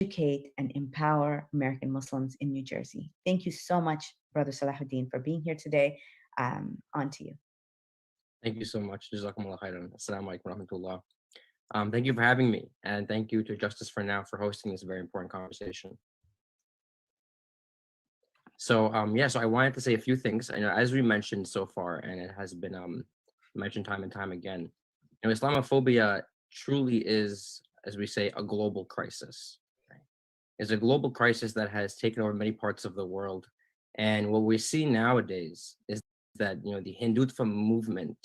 educate and empower American Muslims in New Jersey. Thank you so much, Brother Salahuddin, for being here today. On to you. Thank you so much. Jazakumullah khairan. Assalamu alaikum warahmatullah. Thank you for having me, and thank you to Justice for Now for hosting this very important conversation. So, so I wanted to say a few things. As we mentioned so far, and it has been mentioned time and time again, Islamophobia truly is, as we say, a global crisis. Okay? It's a global crisis that has taken over many parts of the world, and what we see nowadays is that the Hindutva movement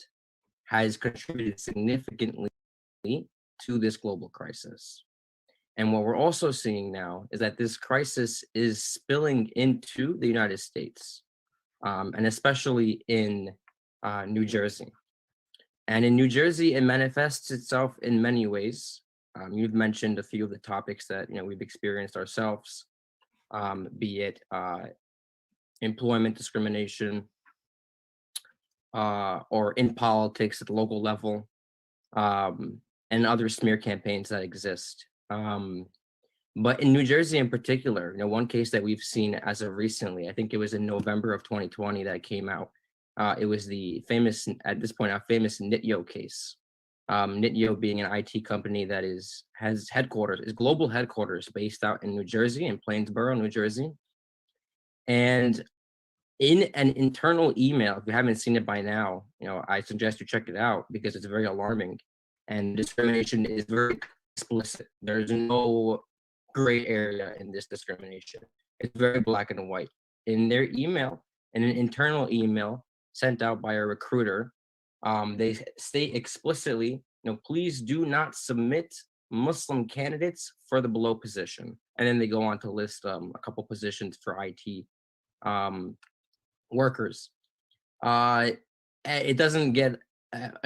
has contributed significantly to this global crisis. And what we're also seeing now is that this crisis is spilling into the United States, and especially in New Jersey. And in New Jersey, it manifests itself in many ways. You've mentioned a few of the topics that we've experienced ourselves, be it employment discrimination, or in politics at the local level, and other smear campaigns that exist. But in New Jersey in particular, one case that we've seen as of recently, I think it was in November of 2020 that came out. It was the famous, at this point, famous Nityo case. Nityo being an IT company that has global headquarters based out in New Jersey, in Plainsboro, New Jersey. And in an internal email, if you haven't seen it by now, I suggest you check it out because it's very alarming. And discrimination is very explicit. There's no gray area in this discrimination. It's very black and white. In their email, in an internal email sent out by a recruiter, they state explicitly, please do not submit Muslim candidates for the below position. And then they go on to list a couple positions for IT workers. It doesn't get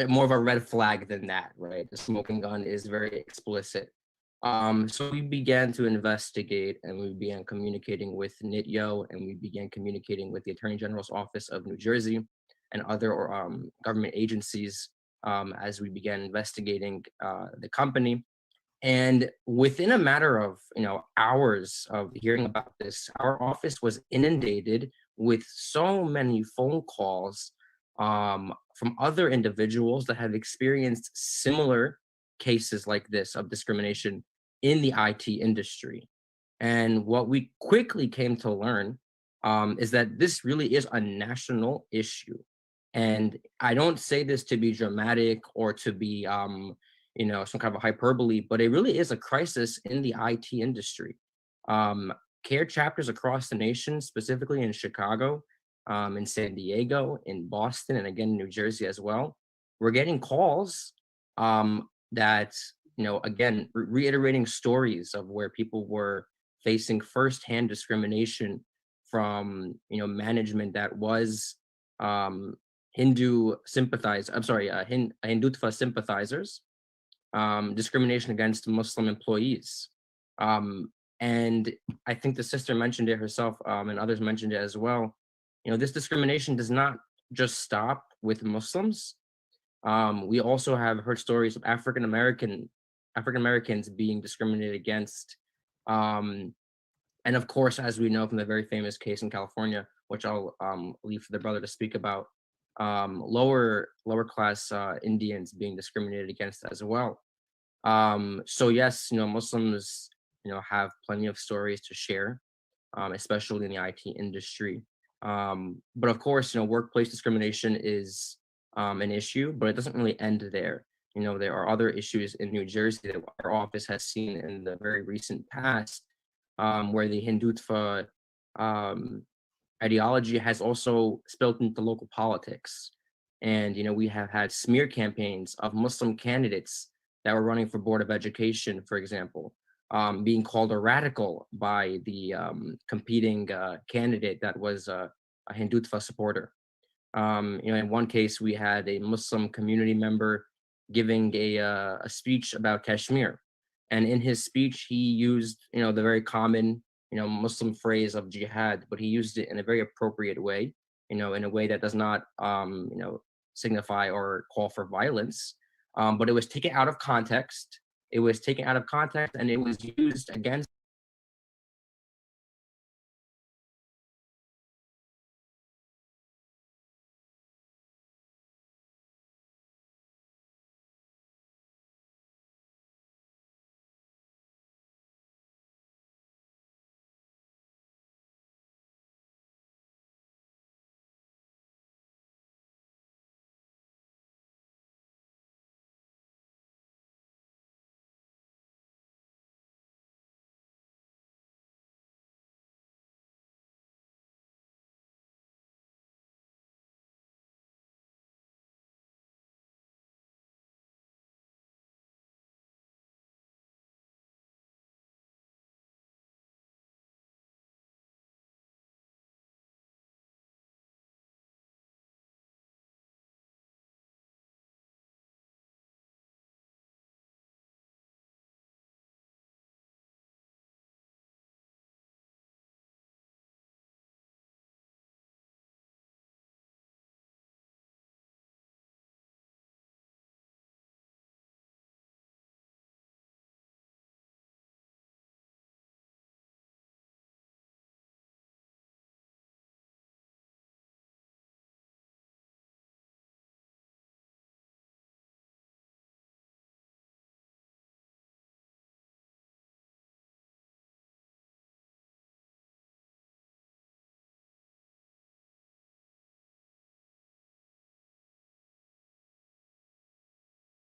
more of a red flag than that, right? The smoking gun is very explicit. So we began to investigate, and we began communicating with Nityo, and we began communicating with the Attorney General's Office of New Jersey and other government agencies as we began investigating the company. And within a matter of hours of hearing about this, our office was inundated with so many phone calls from other individuals that have experienced similar cases like this of discrimination in the IT industry. And what we quickly came to learn is that this really is a national issue. And I don't say this to be dramatic or to be some kind of a hyperbole, but it really is a crisis in the IT industry. Care chapters across the nation, specifically in Chicago, in San Diego, in Boston, and again, New Jersey as well, we're getting calls that, again, reiterating stories of where people were facing firsthand discrimination from, management that was Hindutva sympathizers, discrimination against Muslim employees. And I think the sister mentioned it herself, and others mentioned it as well. This discrimination does not just stop with Muslims. We also have heard stories of African Americans being discriminated against. And of course, as we know from the very famous case in California, which I'll leave for the brother to speak about, lower class Indians being discriminated against as well. So yes, Muslims, have plenty of stories to share, especially in the IT industry. But of course, workplace discrimination is an issue, but it doesn't really end there. There are other issues in New Jersey that our office has seen in the very recent past, where the Hindutva ideology has also spilled into local politics. And, we have had smear campaigns of Muslim candidates that were running for Board of Education, for example, being called a radical by the competing candidate that was a Hindutva supporter. In one case, we had a Muslim community member giving a speech about Kashmir. And in his speech, he used, the very common, Muslim phrase of jihad, but he used it in a very appropriate way, in a way that does not, signify or call for violence. But it was taken out of context. And it was used against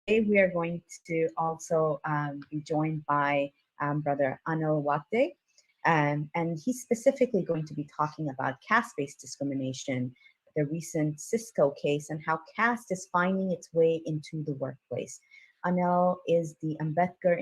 we are going to also be joined by Brother Anil Wagde, and he's specifically going to be talking about caste-based discrimination, the recent Cisco case, and how caste is finding its way into the workplace. Anil is with Ambedkar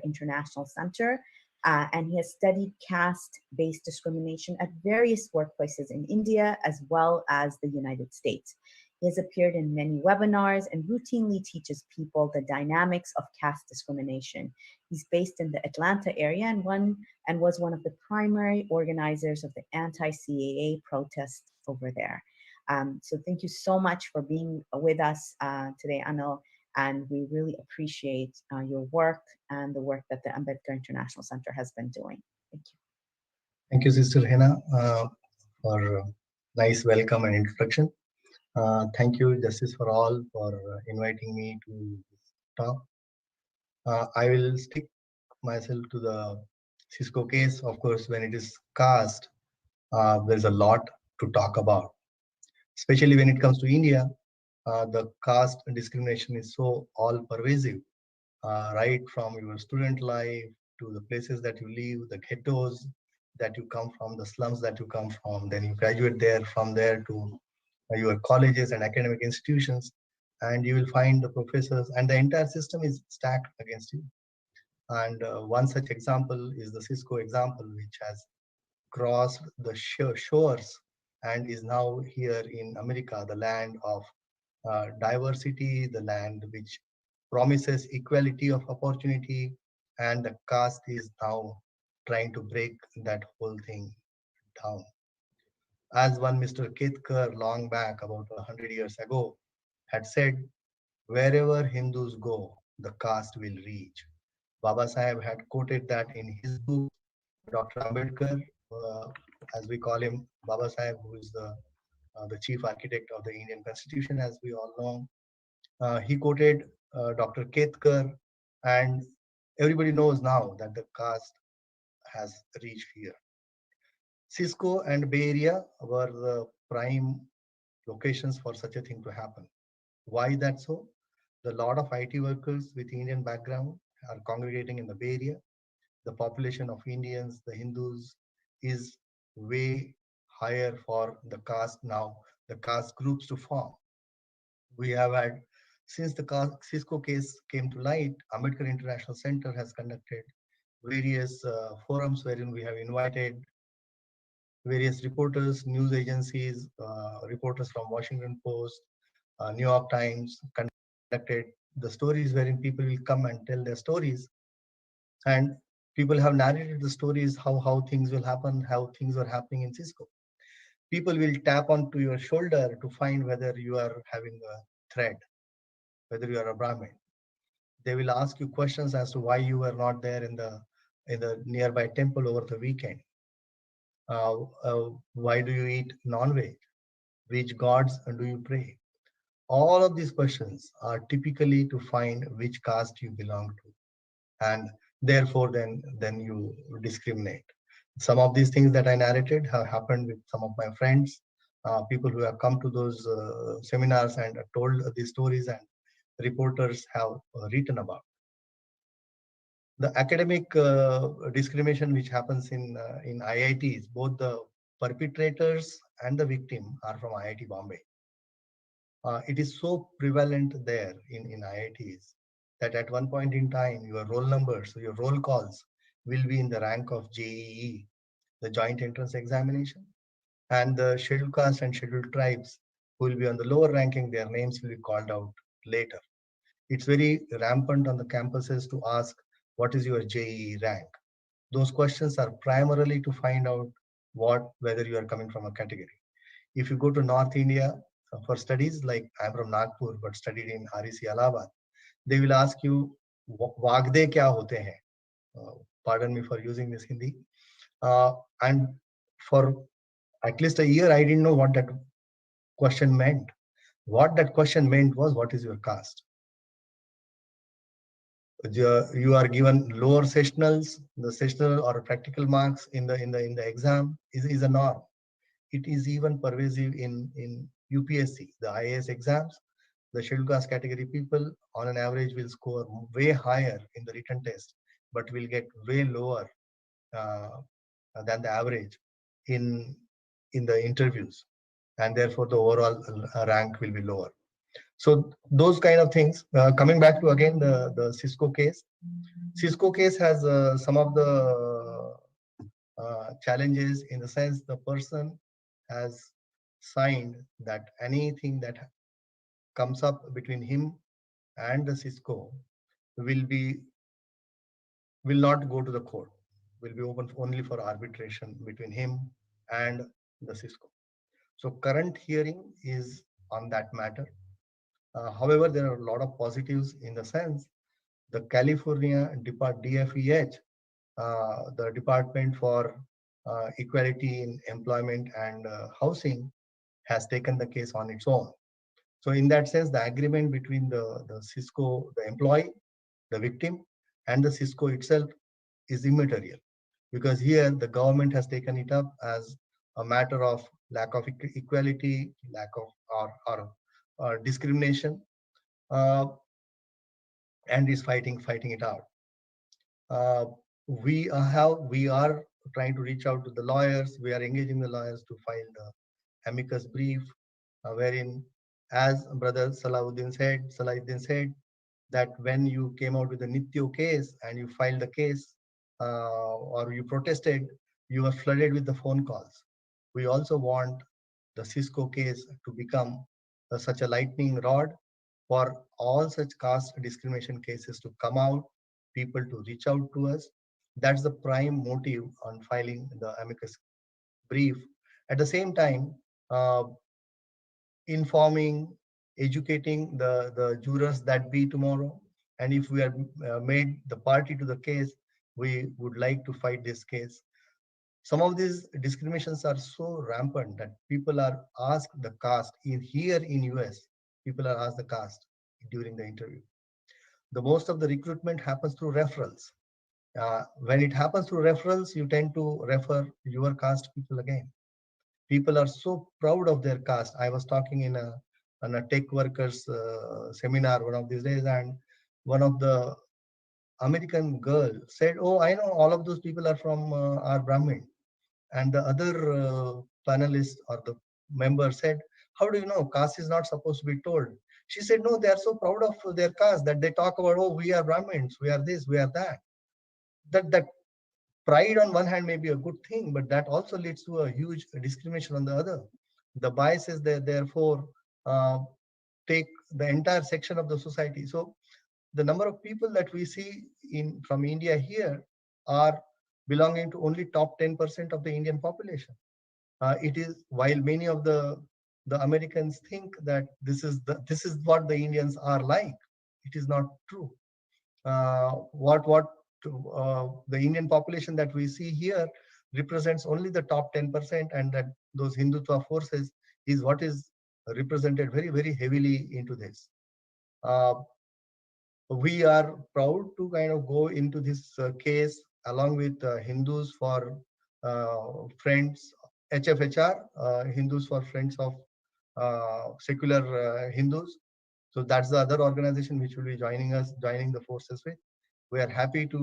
International Center, and he has studied caste-based discrimination at various workplaces in India as well as the United States. He has appeared in many webinars and routinely teaches people the dynamics of caste discrimination. He's based in the Atlanta area and was one of the primary organizers of the anti-CAA protest over there. So thank you so much for being with us today, Anil, and we really appreciate your work and the work that the Ambedkar International Center has been doing. Thank you. Thank you, Sister Hena, for a nice welcome and introduction. Thank you, Justice for All, for inviting me to talk. I will stick myself to the Cisco case. Of course, when it is caste, there's a lot to talk about, especially when it comes to India. The caste discrimination is so all pervasive, right from your student life to the places that you live, the ghettos that you come from, the slums that you come from, then you graduate there, from there to your colleges and academic institutions, and you will find the professors, and the entire system is stacked against you. And one such example is the Cisco example, which has crossed the shores and is now here in America, the land of diversity, the land which promises equality of opportunity, and the caste is now trying to break that whole thing down. As one Mr. Ketkar long back, about 100 years ago, had said, wherever Hindus go, the caste will reach. Baba Saheb had quoted that in his book. Dr. Ambedkar, as we call him, Baba Saheb, who is the chief architect of the Indian Constitution, as we all know, he quoted Dr. Ketkar, and everybody knows now that the caste has reached here. Cisco and Bay Area were the prime locations for such a thing to happen. Why that so? The lot of IT workers with Indian background are congregating in the Bay Area. The population of Indians, the Hindus, is way higher for the caste now, the caste groups to form. We have had, since the Cisco case came to light, Ambedkar International Center has conducted various forums wherein we have invited various reporters, news agencies, reporters from Washington Post, New York Times, conducted the stories wherein people will come and tell their stories. And people have narrated the stories, how things will happen, how things are happening in Cisco. People will tap onto your shoulder to find whether you are having a thread, whether you are a Brahmin. They will ask you questions as to why you were not there in the nearby temple over the weekend. Why do you eat non-veg? Which gods do you pray? All of these questions are typically to find which caste you belong to, and therefore then you discriminate. Some of these things that I narrated have happened with some of my friends, people who have come to those seminars and told these stories, and reporters have written about. The academic discrimination which happens in IITs, both the perpetrators and the victim are from IIT Bombay. It is so prevalent there in IITs that at one point in time, your roll numbers, so your roll calls will be in the rank of JEE, the Joint Entrance Examination, and the scheduled caste and scheduled tribes who will be on the lower ranking, their names will be called out later. It's very rampant on the campuses to ask, what is your JEE rank? Those questions are primarily to find out whether you are coming from a category. If you go to North India for studies, like I'm from Nagpur but studied in REC Allahabad, they will ask you, Wagde kya hote hain? Pardon me for using this Hindi. And for at least a year, I didn't know what that question meant. What that question meant was, what is your caste? You are given lower sessionals, the sessional or practical marks in the exam is a norm. It is even pervasive in UPSC, the IAS exams. the scheduled caste category people on an average will score way higher in the written test, but will get way lower uh, than the average in the interviews, and therefore the overall rank will be lower. So those kind of things. Coming back to again the Cisco case. Cisco case has some of the challenges, in the sense the person has signed that anything that comes up between him and the Cisco will not go to the court, will be open only for arbitration between him and the Cisco. So current hearing is on that matter. However, there are a lot of positives, in the sense the California DFEH, the Department for Equality in Employment and Housing, has taken the case on its own. So in that sense, the agreement between the Cisco, the employee, the victim, and the Cisco itself is immaterial, because here the government has taken it up as a matter of lack of equality, lack of or discrimination, uh, and is fighting it out. Uh, we are trying to reach out to the lawyers. We are engaging the lawyers to file the amicus brief, wherein, as Brother Salaedin said, that when you came out with the Nityo case and you filed the case, or you protested, you were flooded with the phone calls. We also want the Cisco case to become such a lightning rod for all such caste discrimination cases to come out, people to reach out to us. That's the prime motive on filing the amicus brief. At the same time, uh, informing, educating the jurors that be tomorrow. And if we are made the party to the case, we would like to fight this case. Some of these discriminations are so rampant that people are asked the caste. Here in US, people are asked the caste during the interview. The most of the recruitment happens through referrals. When it happens through referrals, you tend to refer your caste people again. People are so proud of their caste. I was talking in a tech workers seminar one of these days, and one of the American girl said, "Oh, I know all of those people are from our Brahmin." And the other panelist or the member said, "How do you know? Caste is not supposed to be told." She said, "No, they are so proud of their caste that they talk about, oh, we are Brahmins, we are this, we are that." That pride on one hand may be a good thing, but that also leads to a huge discrimination on the other. The biases there, therefore, take the entire section of the society. So the number of people that we see from India here are belonging to only top 10% of the Indian population. It is, while many of the Americans think that this is what the Indians are like, it is not true. The Indian population that we see here represents only the top 10%, and that those Hindutva forces is what is represented very, very heavily into this. We are proud to kind of go into this case along with Hindus for Friends, HFHR, Hindus for Friends of Secular Hindus. So that's the other organization which will be joining the forces with. We are happy to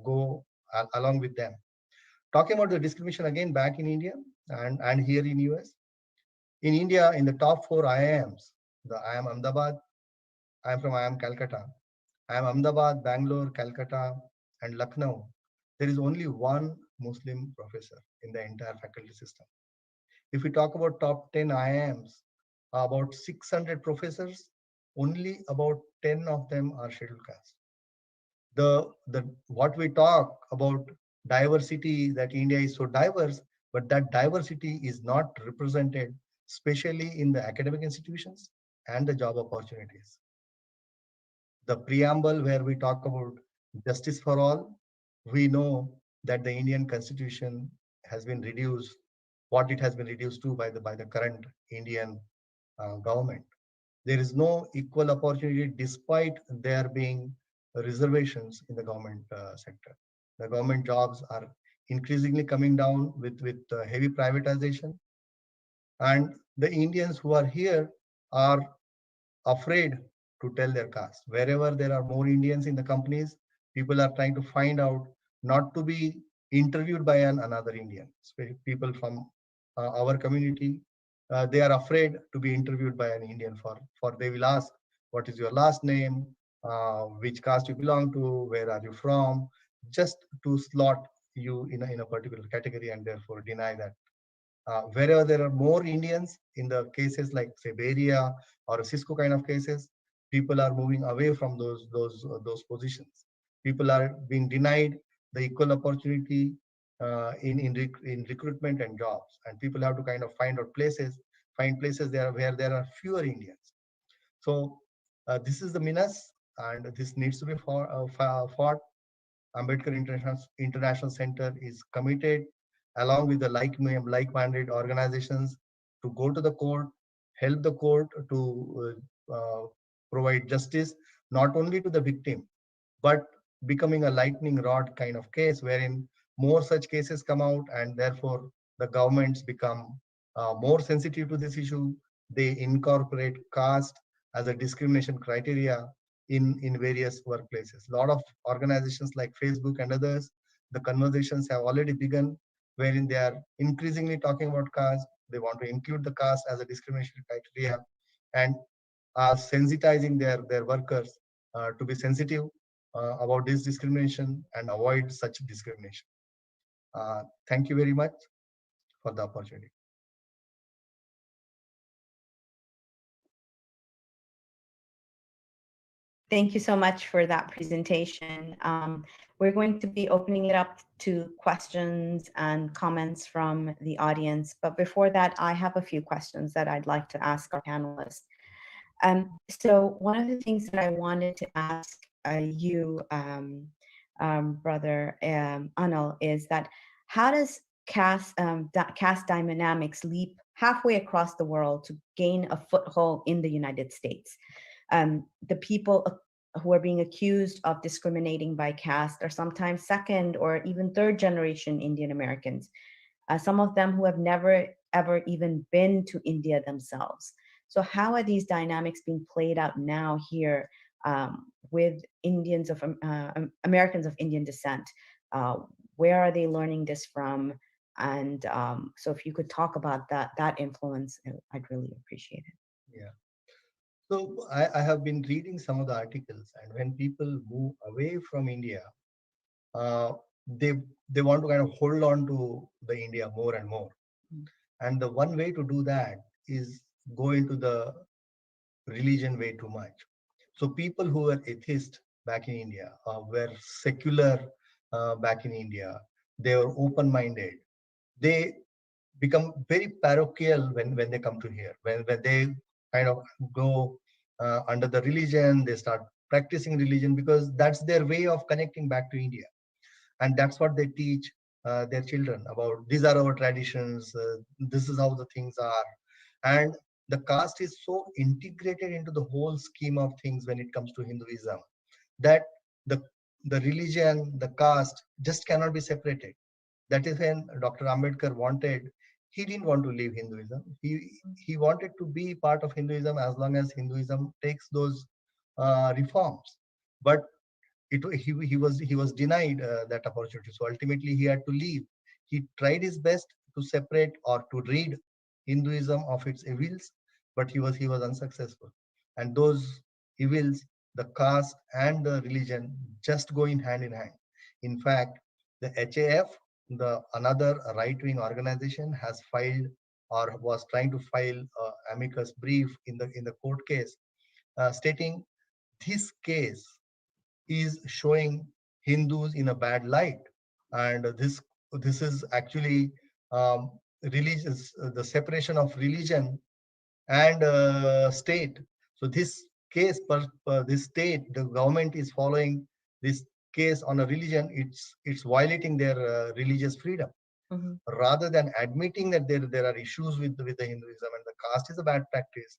go along with them. Talking about the discrimination again back in India and here in US. In India, in the top 4 IIMs, the IIM Ahmedabad, I am from IIM Calcutta, IIM Ahmedabad, Bangalore, Calcutta, and Lucknow. There is only one Muslim professor in the entire faculty system. If we talk about top 10 IIMs, about 600 professors, only about 10 of them are scheduled caste. What we talk about diversity, that India is so diverse, but that diversity is not represented, especially in the academic institutions and the job opportunities. The preamble where we talk about justice for all, we know that the Indian Constitution has been reduced, what it has been reduced to by the current Indian government. There is no equal opportunity despite there being reservations in the government sector. The government jobs are increasingly coming down with heavy privatization, and the Indians who are here are afraid to tell their caste. Wherever there are more Indians in the companies, people are trying to find out not to be interviewed by another Indian. People from our community, they are afraid to be interviewed by an Indian for they will ask, what is your last name, which caste you belong to, where are you from, just to slot you in a particular category and therefore deny that. Wherever there are more Indians in the cases like say Bay Area or Cisco kind of cases, people are moving away from those positions. People are being denied the equal opportunity in recruitment and jobs, and people have to kind of find places there where there are fewer Indians. So this is the menace, and this needs to be fought. Ambedkar International Center is committed, along with the like-minded organizations, to go to the court, help the court to provide justice, not only to the victim, but becoming a lightning rod kind of case, wherein more such cases come out, and therefore the governments become more sensitive to this issue. They incorporate caste as a discrimination criteria in various workplaces. A lot of organizations like Facebook and others, the conversations have already begun, wherein they are increasingly talking about caste. They want to include the caste as a discrimination criteria, and are sensitizing their workers to be sensitive about this discrimination and avoid such discrimination. Thank you very much for the opportunity. Thank you so much for that presentation. We're going to be opening it up to questions and comments from the audience. But before that, I have a few questions that I'd like to ask our panelists. So one of the things that I wanted to ask you, Brother Anil, is that how does caste dynamics leap halfway across the world to gain a foothold in the United States? The people who are being accused of discriminating by caste are sometimes second or even third generation Indian Americans. Some of them who have never ever even been to India themselves. So how are these dynamics being played out now here with Indians of Americans of Indian descent? Where are they learning this from? And so if you could talk about that influence, I'd really appreciate it. Yeah. So I have been reading some of the articles, and when people move away from India, they want to kind of hold on to the India more and more. And the one way to do that is go into the religion way too much. So people who were atheist back in India, were secular back in India, they were open-minded. They become very parochial when they come to here. When they kind of go under the religion, they start practicing religion because that's their way of connecting back to India. And that's what they teach their children about. These are our traditions. This is how the things are. And the caste is so integrated into the whole scheme of things when it comes to Hinduism that the religion, the caste just cannot be separated. That is when Dr. Ambedkar he didn't want to leave Hinduism. He wanted to be part of Hinduism as long as Hinduism takes those reforms. But he was denied that opportunity. So ultimately he had to leave. He tried his best to separate or to rid Hinduism of its evils, but he was unsuccessful. And those evils, the caste and the religion, just go in hand. In fact, the HAF, another right-wing organization, has filed or was trying to file amicus brief in the court case, stating this case is showing Hindus in a bad light, and this is actually religious, the separation of religion and state. So this case, this state, the government is following this case on a religion. It's violating their religious freedom. Mm-hmm. Rather than admitting that there are issues with the Hinduism and the caste is a bad practice,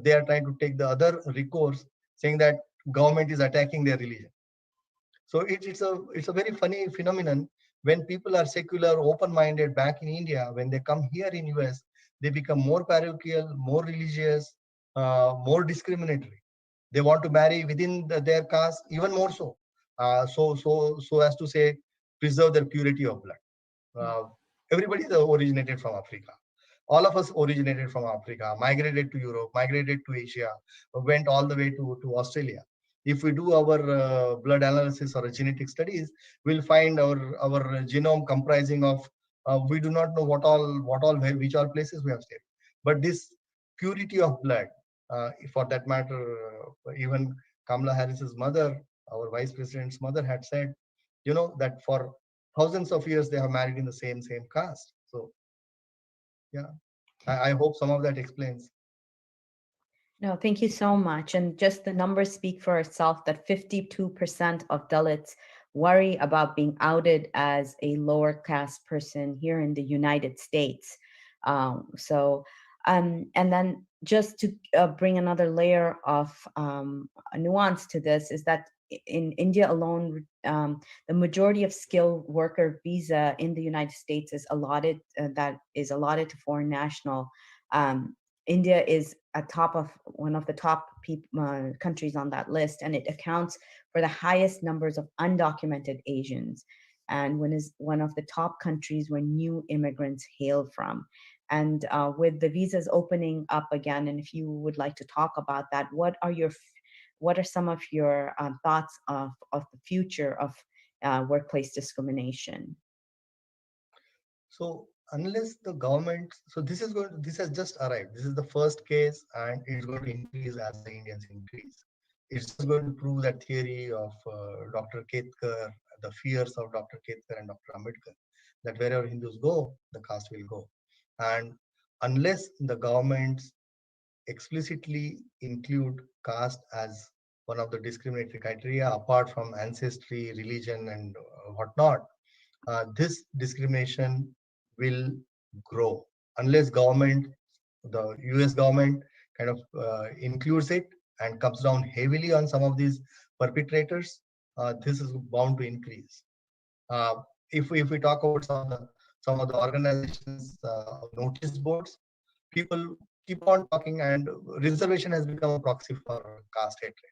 they are trying to take the other recourse, saying that government is attacking their religion. So it's a very funny phenomenon. When people are secular, open-minded back in India, when they come here in US, they become more parochial, more religious, more discriminatory. They want to marry within their caste even more so, so as to say preserve their purity of blood. Everybody is originated from Africa. All of us originated from Africa, migrated to Europe, migrated to Asia, went all the way to Australia. If we do our blood analysis or genetic studies, we'll find our genome comprising of we do not know which all places we have stayed. But this purity of blood, for that matter, even Kamala Harris's mother, our vice president's mother, had said, that for thousands of years they have married in the same caste. So yeah, I hope some of that explains. No, thank you so much. And just the numbers speak for itself that 52% of Dalits worry about being outed as a lower caste person here in the United States. And then just to bring another layer of nuance to this is that in India alone, the majority of skilled worker visa in the United States is allotted, to foreign national. India is one of the top countries on that list, and it accounts for the highest numbers of undocumented Asians, and is one of the top countries where new immigrants hail from. And with the visas opening up again, and if you would like to talk about that, what are some of your thoughts of the future of workplace discrimination? So unless the government, so this has just arrived. This is the first case, and it's going to increase as the Indians increase. It's just going to prove that theory of Dr. Ketkar, the fears of Dr. Ketkar and Dr. Ambedkar, that wherever Hindus go, the caste will go. And unless the governments explicitly include caste as one of the discriminatory criteria, apart from ancestry, religion, and whatnot, this discrimination will grow unless the US government kind of includes it and comes down heavily on some of these perpetrators. This is bound to increase. If we talk about some of the organizations, notice boards, people keep on talking, and reservation has become a proxy for caste hatred.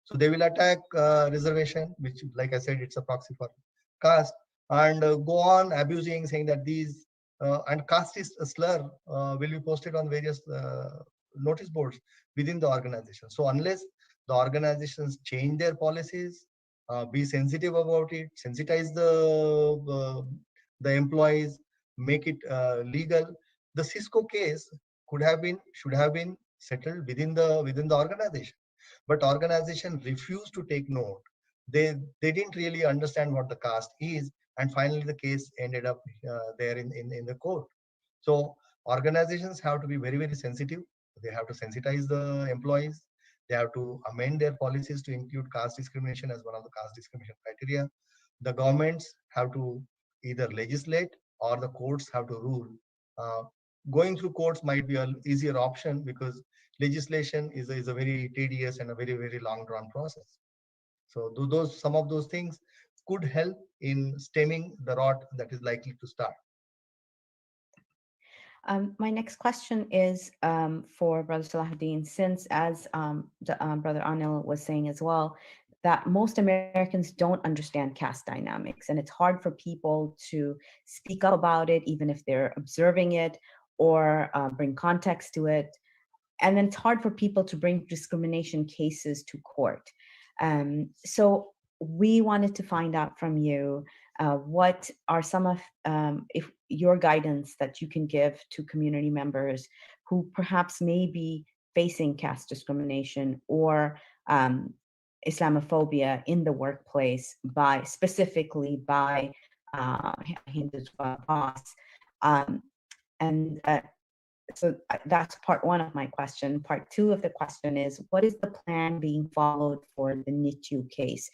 So they will attack reservation, which, like I said, it's a proxy for caste, and go on abusing, saying that these and caste is a slur will be posted on various notice boards within the organization. So unless the organizations change their policies, be sensitive about it, sensitize the employees, make it legal, the Cisco case should have been settled within the organization. But organization refused to take note. They didn't really understand what the caste is, and finally the case ended up there in the court. So organizations have to be very, very sensitive. They have to sensitize the employees. They have to amend their policies to include caste discrimination as one of the caste discrimination criteria. The governments have to either legislate, or the courts have to rule. Uh, Going through courts might be an easier option, because legislation is a very tedious and a very, very long drawn process. So some of those things could help in stemming the rot that is likely to start. My next question is for Brother Salaedin, since as Brother Anil was saying as well, that most Americans don't understand caste dynamics, and it's hard for people to speak up about it, even if they're observing it, or bring context to it. And then it's hard for people to bring discrimination cases to court. So we wanted to find out from you, what are some of if your guidance that you can give to community members who perhaps may be facing caste discrimination or Islamophobia in the workplace specifically by Hindutva boss. So that's part one of my question. Part two of the question is, what is the plan being followed for the Nityo case?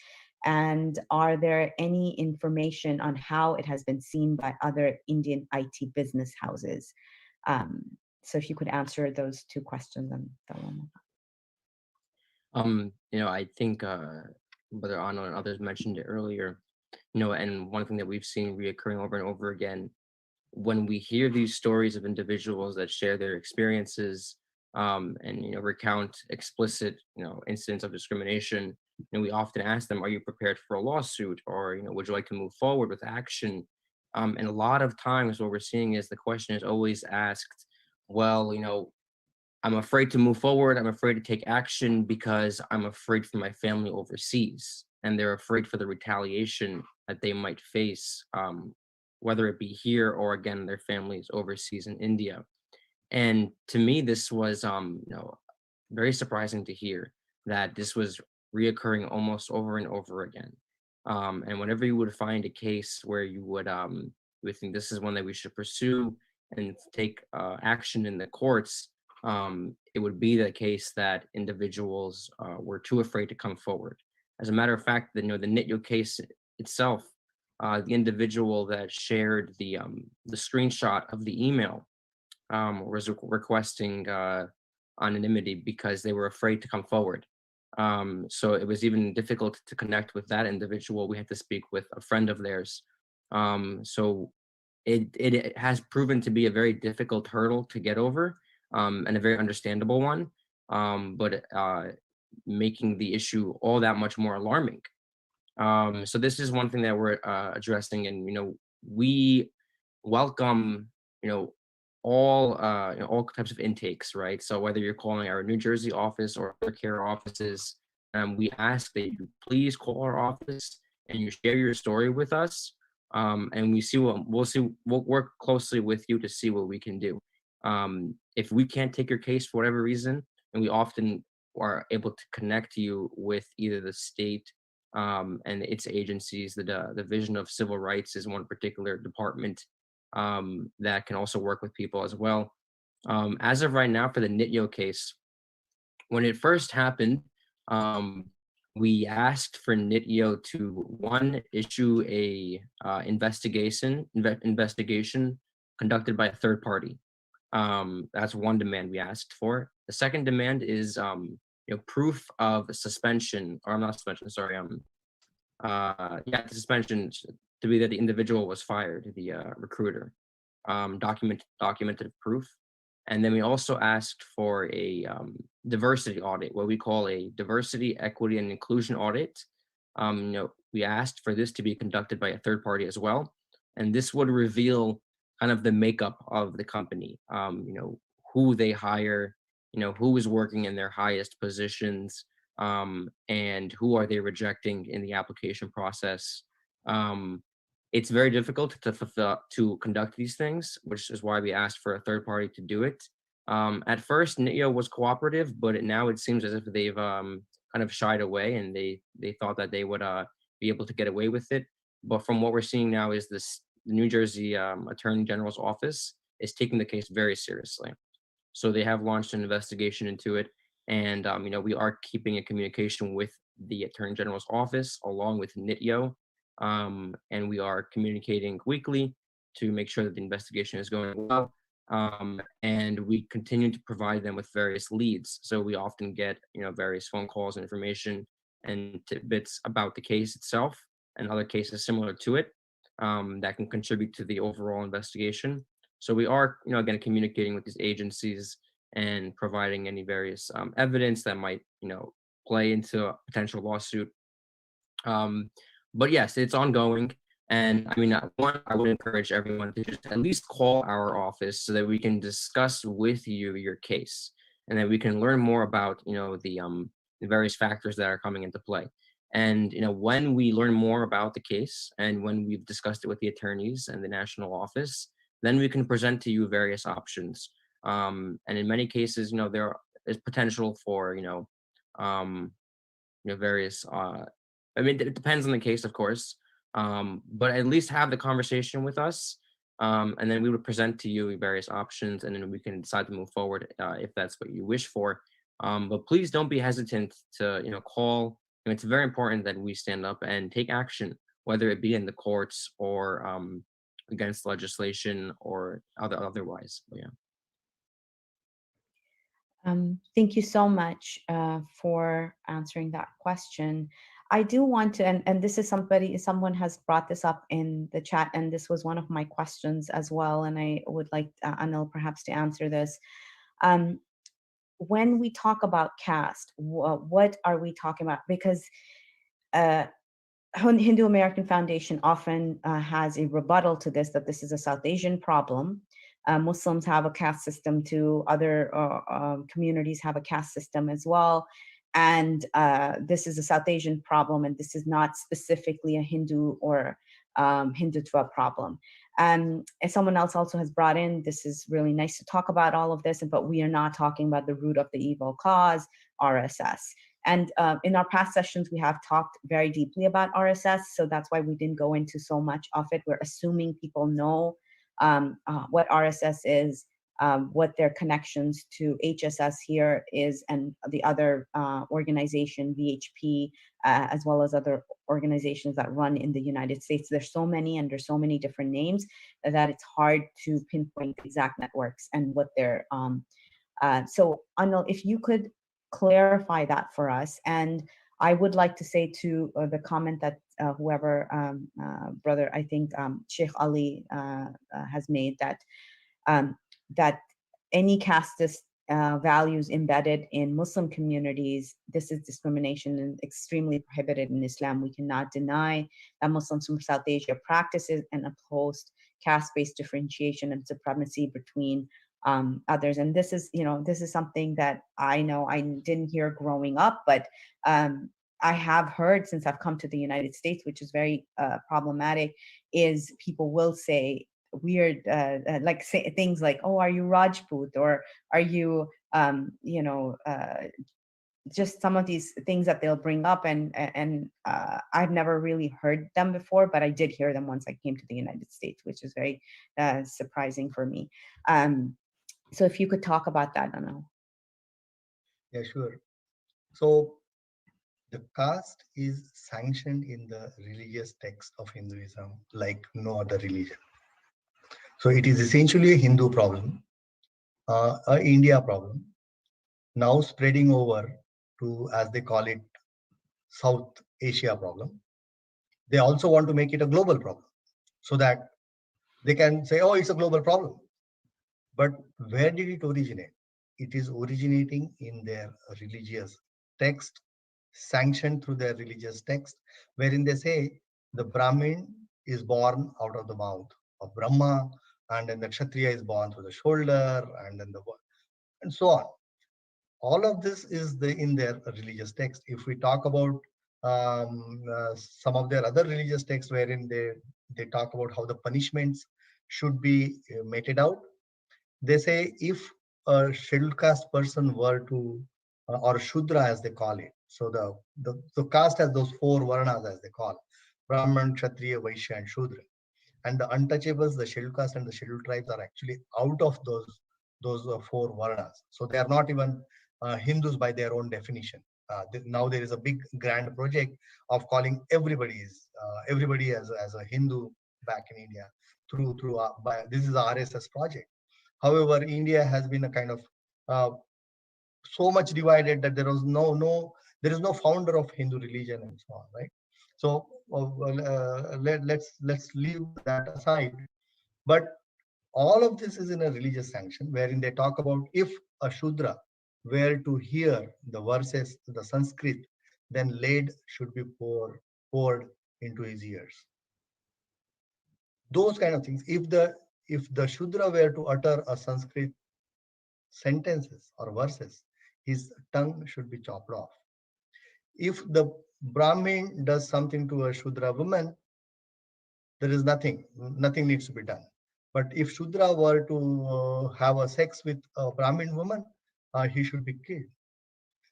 And are there any information on how it has been seen by other Indian IT business houses? So if you could answer those two questions. I think Brother Anil and others mentioned it earlier, and one thing that we've seen reoccurring over and over again, when we hear these stories of individuals that share their experiences and recount explicit incidents of discrimination, we often ask them, are you prepared for a lawsuit, or would you like to move forward with action? And a lot of times what we're seeing is the question is always asked, well, I'm afraid to move forward, I'm afraid to take action because I'm afraid for my family overseas, and they're afraid for the retaliation that they might face, whether it be here or again their families overseas in India. And to me, this was very surprising to hear that this was reoccurring almost over and over again. And whenever you would find a case where you would think this is one that we should pursue and take action in the courts, it would be the case that individuals were too afraid to come forward. As a matter of fact, the Nityo case itself, the individual that shared the screenshot of the email was requesting anonymity because they were afraid to come forward. So it was even difficult to connect with that individual. We had to speak with a friend of theirs. So it has proven to be a very difficult hurdle to get over, and a very understandable one, but making the issue all that much more alarming. So this is one thing that we're addressing, and we welcome all types of intakes, right? So whether you're calling our New Jersey office or other care offices, we ask that you please call our office and you share your story with us, and we'll work closely with you to see what we can do. If we can't take your case for whatever reason, and we often are able to connect you with either the state and its agencies. The Division of Civil Rights is one particular department that can also work with people as well. As of right now, for the Nityo case, when it first happened, we asked for Nityo to issue a investigation conducted by a third party. That's one demand we asked for. The second demand is proof of suspension, or not suspension, sorry, the suspension, to be that the individual was fired, the recruiter, documented proof. And then we also asked for a diversity audit, what we call a diversity, equity, and inclusion audit. We asked for this to be conducted by a third party as well. And this would reveal kind of the makeup of the company, who they hire, who is working in their highest positions, and who are they rejecting in the application process. It's very difficult to conduct these things, which is why we asked for a third party to do it. At first, Nityo was cooperative, but now it seems as if they've kind of shied away, and they thought that they would be able to get away with it. But from what we're seeing now is the New Jersey Attorney General's office is taking the case very seriously. So they have launched an investigation into it, and we are keeping in communication with the Attorney General's office along with Nityo, and we are communicating weekly to make sure that the investigation is going well, and we continue to provide them with various leads. So we often get various phone calls and information and tidbits about the case itself and other cases similar to it that can contribute to the overall investigation. So we are, again, communicating with these agencies and providing any various evidence that might, play into a potential lawsuit. But yes, it's ongoing. And I mean, I would encourage everyone to just at least call our office so that we can discuss with you your case, and that we can learn more about, the various factors that are coming into play. And, when we learn more about the case and when we've discussed it with the attorneys and the national office, then we can present to you various options. And in many cases, there is potential for, various, I mean, it depends on the case, of course, but at least have the conversation with us. And then we would present to you various options, and then we can decide to move forward if that's what you wish for. But please don't be hesitant to, call. It's very important that we stand up and take action, whether it be in the courts or against legislation or otherwise. But yeah. Thank you so much for answering that question. I do want to, and this is someone has brought this up in the chat, and this was one of my questions as well, and I would like Anil perhaps to answer this. when we talk about caste, what are we talking about? Because Hindu American Foundation often has a rebuttal to this, that this is a South Asian problem. Muslims have a caste system too. Other communities have a caste system as well. And this is a South Asian problem, and this is not specifically a Hindu or Hindutva problem. And someone else also has brought in, this is really nice to talk about all of this, but we are not talking about the root of the evil cause, RSS. And in our past sessions, we have talked very deeply about RSS, so that's why we didn't go into so much of it. We're assuming people know what RSS is, what their connections to HSS here is, and the other organization, VHP, as well as other organizations that run in the United States. There's so many, and there's so many different names that it's hard to pinpoint exact networks and what they're. So Anil, if you could clarify that for us. And I would like to say to the comment that whoever, brother, I think Sheikh Ali has made, that that any casteist values embedded in Muslim communities, this is discrimination and extremely prohibited in Islam. We cannot deny that Muslims from South Asia practices and oppose caste-based differentiation and supremacy between others. And this is, this is something that I know I didn't hear growing up, but I have heard since I've come to the United States, which is very problematic, is people will say weird, like say things like, oh, are you Rajput? Or are you, just some of these things that they'll bring up, and I've never really heard them before, but I did hear them once I came to the United States, which is very surprising for me. So if you could talk about that, Anil. Yeah, sure. So the caste is sanctioned in the religious text of Hinduism like no other religion. So it is essentially a Hindu problem, a India problem, now spreading over to, as they call it, South Asia problem. They also want to make it a global problem so that they can say, oh, it's a global problem. But where did it originate? It is originating in their religious text, sanctioned through their religious text, wherein they say the Brahmin is born out of the mouth of Brahma, and then the Kshatriya is born through the shoulder, and then and so on. All of this is in their religious text. If we talk about some of their other religious texts, wherein they talk about how the punishments should be meted out, they say if a scheduled caste person were to, or Shudra as they call it, so the caste has those 4 varnas as they call, Brahman, Kshatriya, Vaishya, and Shudra. And the untouchables, the scheduled caste and the scheduled tribes, are actually out of those 4 varnas. So they are not even Hindus by their own definition. Now there is a big grand project of calling everybody as a Hindu back in India through this is the RSS project. However, India has been a kind of so much divided that there is no founder of Hindu religion and so on, right? So let's leave that aside. But all of this is in a religious sanction, wherein they talk about if a Shudra were to hear the verses, the Sanskrit, then lead should be poured into his ears. Those kind of things. If the Shudra were to utter a Sanskrit sentences or verses, his tongue should be chopped off. If the Brahmin does something to a Shudra woman, there is nothing needs to be done. But if Shudra were to have a sex with a Brahmin woman, he should be killed.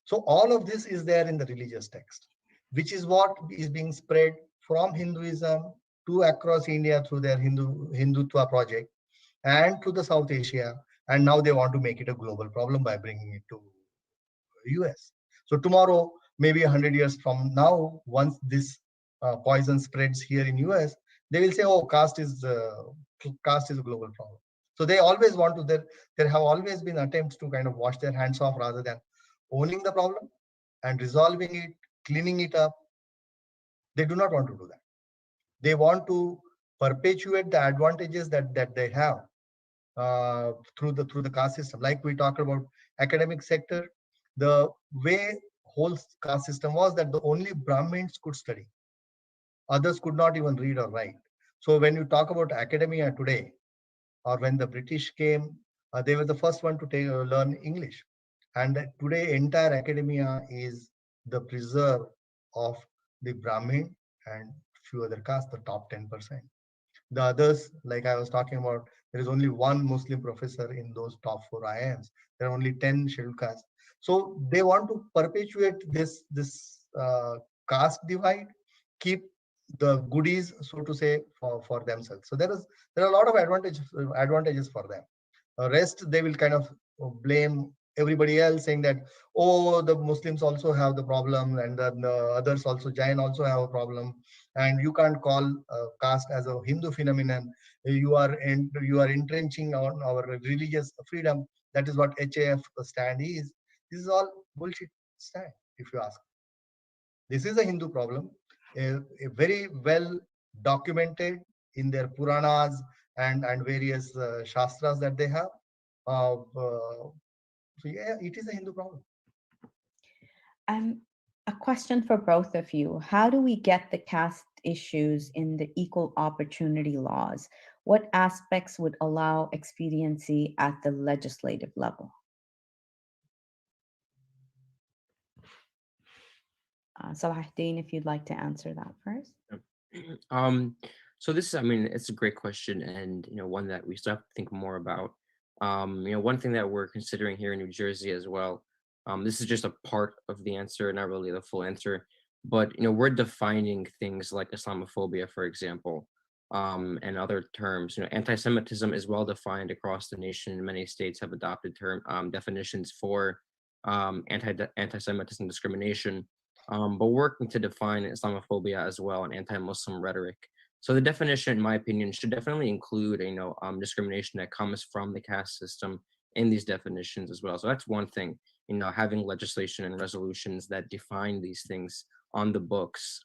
So all of this is there in the religious text, which is what is being spread from Hinduism to across India through their Hindutva project and to the South Asia. And now they want to make it a global problem by bringing it to US. So tomorrow, maybe 100 years from now, once this poison spreads here in US, they will say, oh, caste is a global problem. So they always want to, there have always been attempts to kind of wash their hands off rather than owning the problem and resolving it, cleaning it up. They do not want to do that. They want to perpetuate the advantages that they have through the caste system. Like we talked about academic sector, the way whole caste system was that the only Brahmins could study, others could not even read or write. So when you talk about academia today, or when the British came, they were the first one to learn English. And today, entire academia is the preserve of the Brahmin and few other castes, the top 10%. The others, like I was talking about, there is only one Muslim professor in those top 4 IIMs. There are only 10 scheduled castes. So they want to perpetuate this caste divide, keep the goodies, so to say, for themselves. So there are a lot of advantages for them. Rest, they will kind of blame everybody else, saying that, oh, the Muslims also have the problem, and then the others also, Jain also have a problem, and you can't call caste as a Hindu phenomenon. You are entrenching on our religious freedom. That is what HAF stand is. This is all bullshit stand, if you ask. This is a Hindu problem, a very well documented in their Puranas and various Shastras that they have. So yeah, it is a Hindu problem. A question for both of you. How do we get the caste issues in the equal opportunity laws? What aspects would allow expediency at the legislative level? Salaedin, if you'd like to answer that first. So this is, I mean, it's a great question, and one that we still have to think more about. One thing that we're considering here in New Jersey as well. This is just a part of the answer, not really the full answer, but we're defining things like Islamophobia, for example, and other terms. Anti-Semitism is well defined across the nation. Many states have adopted definitions for anti-Semitism discrimination. But working to define Islamophobia as well and anti-Muslim rhetoric. So the definition, in my opinion, should definitely include, discrimination that comes from the caste system in these definitions as well. So that's one thing, having legislation and resolutions that define these things on the books.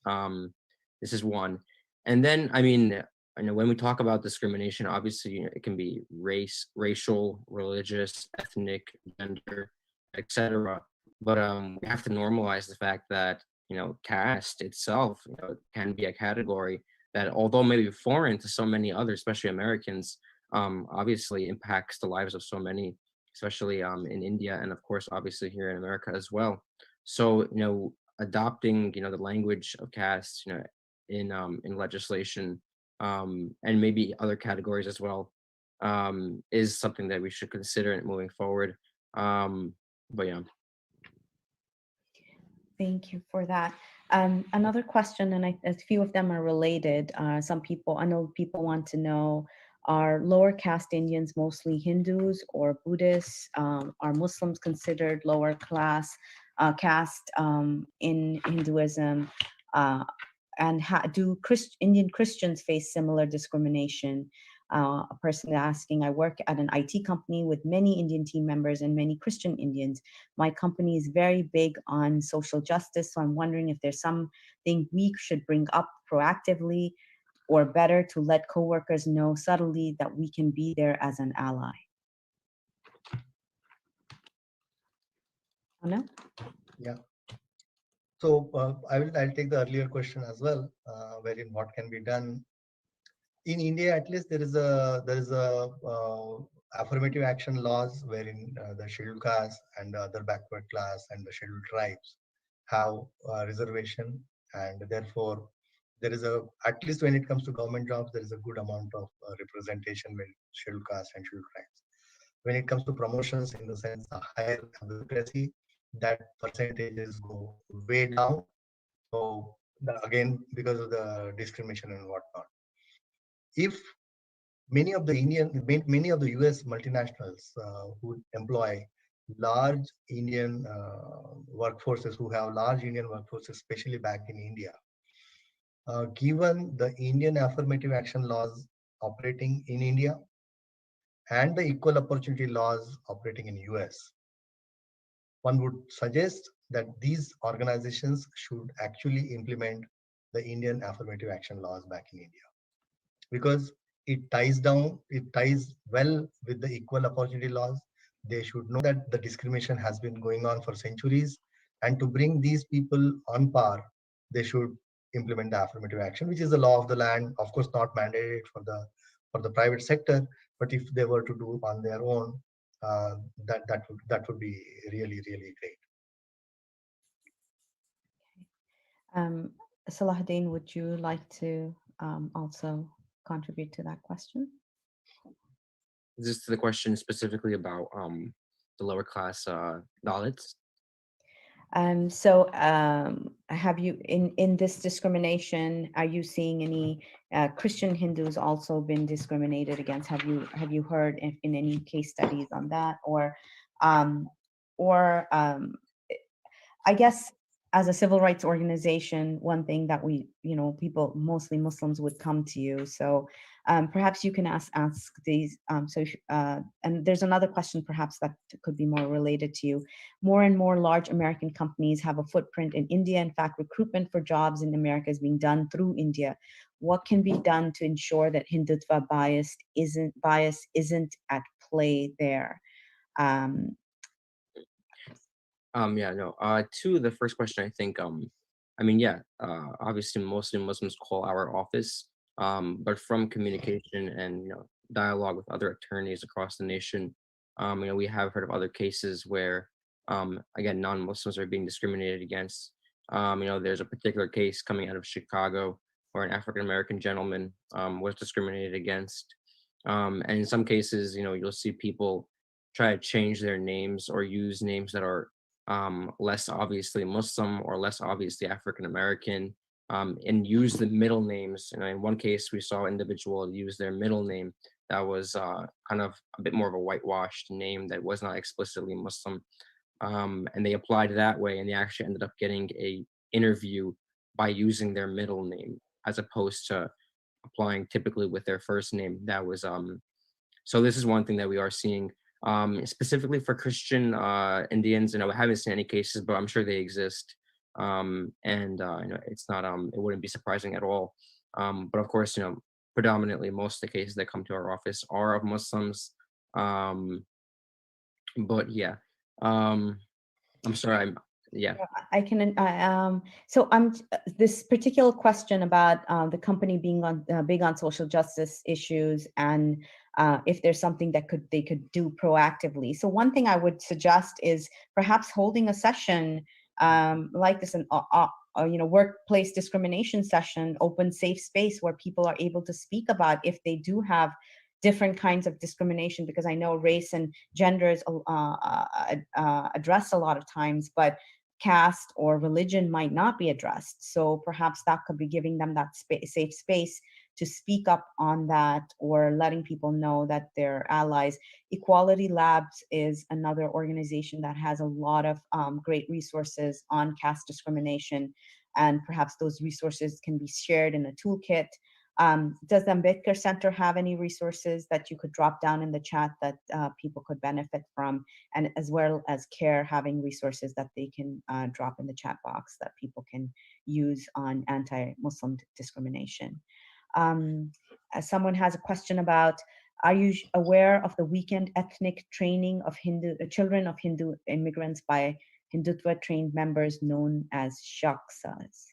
This is one. And then, I mean, when we talk about discrimination, obviously it can be racial, religious, ethnic, gender, etc. But we have to normalize the fact that caste itself can be a category that, although maybe foreign to so many others, especially Americans, obviously impacts the lives of so many, especially in India, and of course obviously here in America as well. So adopting the language of caste in legislation, and maybe other categories as well, is something that we should consider moving forward. But yeah. Thank you for that. Another question, and a few of them are related. Some people, I know people want to know, are lower caste Indians mostly Hindus or Buddhists? Are Muslims considered lower class caste in Hinduism? And do Indian Christians face similar discrimination? A person asking, I work at an IT company with many Indian team members and many Christian Indians. My company is very big on social justice, so I'm wondering if there's something we should bring up proactively or better to let coworkers know subtly that we can be there as an ally. Anil? Yeah. So I'll take the earlier question as well, wherein what can be done. In India, at least, there is a affirmative action laws wherein the scheduled caste and the other backward class and the scheduled tribes have reservation, and therefore there is at least when it comes to government jobs, there is a good amount of representation with scheduled caste and scheduled tribes. When it comes to promotions, in the sense a higher advocacy, that percentages go way down. So again, because of the discrimination and whatnot. If many of the US multinationals who employ large Indian workforces, who have large Indian workforces, especially back in India, given the Indian affirmative action laws operating in India and the equal opportunity laws operating in US, one would suggest that these organizations should actually implement the Indian affirmative action laws back in India. Because it ties well with the equal opportunity laws. They should know that the discrimination has been going on for centuries, and to bring these people on par, they should implement the affirmative action, which is the law of the land. Of course, not mandated for the private sector, but if they were to do on their own, that would be really great. Salaedin, would you like to also contribute to that question? Is this the question specifically about the lower class Dalits? So have you, in this discrimination, are you seeing any Christian Hindus also been discriminated against? Have you heard in any case studies on that, or I guess as a civil rights organization, one thing that we, people, mostly Muslims, would come to you. So perhaps you can ask these. And there's another question perhaps that could be more related to you. More and more large American companies have a footprint in India. In fact, recruitment for jobs in America is being done through India. What can be done to ensure that Hindutva bias isn't at play there? To the first question, I think I mean, yeah, obviously mostly Muslims call our office, but from communication and dialogue with other attorneys across the nation, we have heard of other cases where again, non-Muslims are being discriminated against. There's a particular case coming out of Chicago where an African American gentleman was discriminated against, and in some cases, you'll see people try to change their names or use names that are less obviously Muslim or less obviously African American, and use the middle names. In one case, we saw an individual use their middle name that was kind of a bit more of a whitewashed name that was not explicitly Muslim, and they applied that way, and they actually ended up getting a interview by using their middle name as opposed to applying typically with their first name. That was so this is one thing that we are seeing. Specifically for Christian Indians, I haven't seen any cases, but I'm sure they exist. It's not, it wouldn't be surprising at all. But of course, predominantly most of the cases that come to our office are of Muslims. But yeah, I'm sorry, I can. So this particular question about the company being big on social justice issues, and if there's something that they could do proactively. So one thing I would suggest is perhaps holding a session like this, an workplace discrimination session, open safe space where people are able to speak about if they do have different kinds of discrimination, because I know race and gender is addressed a lot of times, but caste or religion might not be addressed. So perhaps that could be giving them that safe space to speak up on that, or letting people know that they're allies. Equality Labs is another organization that has a lot of great resources on caste discrimination, and perhaps those resources can be shared in a toolkit. Does the Ambedkar Center have any resources that you could drop down in the chat that people could benefit from, and as well as CARE having resources that they can drop in the chat box that people can use on anti-Muslim discrimination? Someone has a question about, are you aware of the weekend ethnic training of children of Hindu immigrants by Hindutva trained members known as shakas?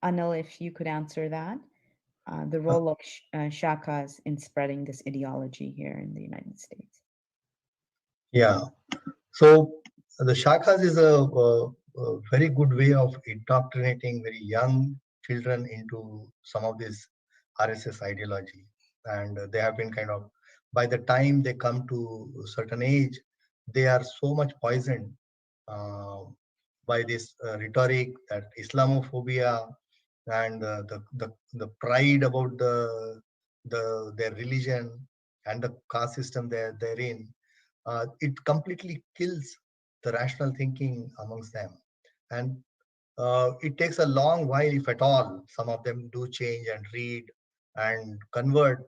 Anil, if you could answer that, the role of shakas in spreading this ideology here in the United States. Yeah, so the shakas is a very good way of indoctrinating very young children into some of this RSS ideology, and they have been kind of, by the time they come to a certain age, they are so much poisoned by this rhetoric, that Islamophobia, and the pride about their religion and the caste system they're in. It completely kills the rational thinking amongst them, and it takes a long while, if at all, some of them do change and read and convert,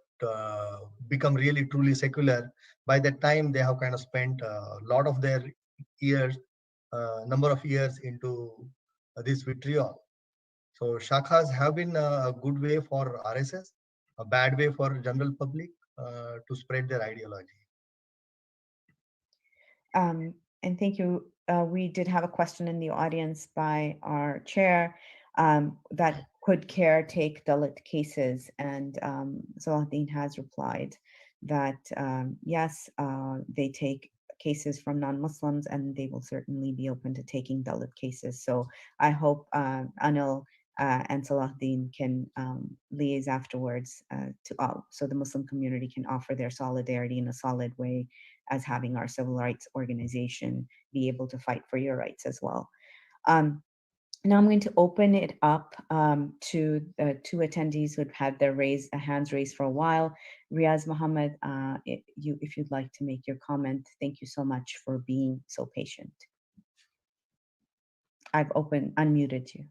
become really truly secular. By that time, they have kind of spent a lot of their years number of years into this vitriol. So shakhas have been a good way for RSS, a bad way for general public to spread their ideology. And thank you. We did have a question in the audience by our chair that could CARE take Dalit cases, and Salaedin has replied that yes, they take cases from non-Muslims, and they will certainly be open to taking Dalit cases. So I hope Anil and Salaedin can liaise afterwards to all, so the Muslim community can offer their solidarity in a solid way as having our civil rights organization be able to fight for your rights as well. Now I'm going to open it up to two attendees who have had their hands raised for a while. Riaz Muhammad, if you'd like to make your comment, thank you so much for being so patient. I've unmuted you.